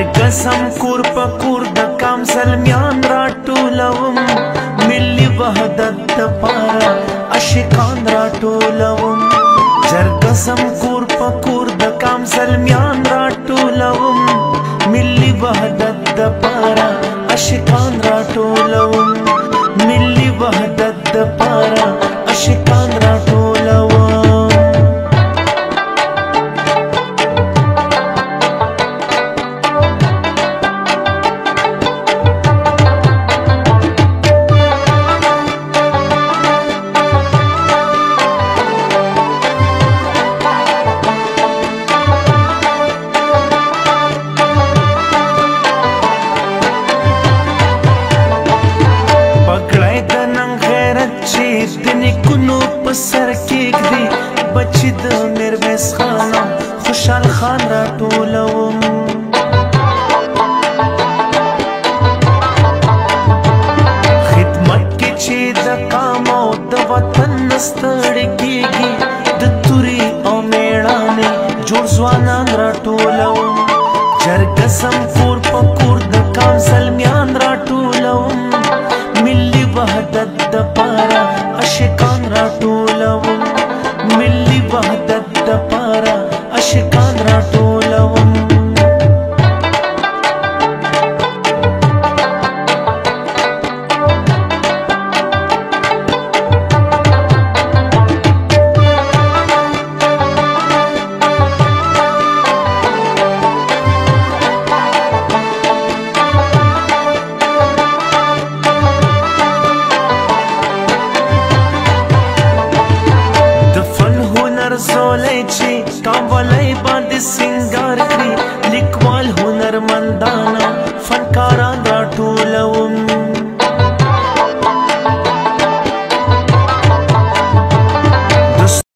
قسم کور په کور د کام زلمیان راټولوم ملي وحدت دپاره عاشقان راټولوم جر قسم کور په کور د کام زلمیان راټولوم ملي وحدت دپاره عاشقان راټولوم ملي وحدت دپاره عاشقان راټولوم سر کېږدي بچي د میرویس خان خوشحال خان راټولوم خدمت کې چې د قام او د وطن نه ستړي کېږي د تورې او میړانې جوړ ځوانان راټولوم جر قسم کور په کور د قام زلمیان راټولوم ملي وحدت دپاره عاشقان راټولوم ملي وحدت دپاره عاشقان راټولوم زولای چې کاولای باندې سنگار کړي لیکوال هنرمندانه فنکاران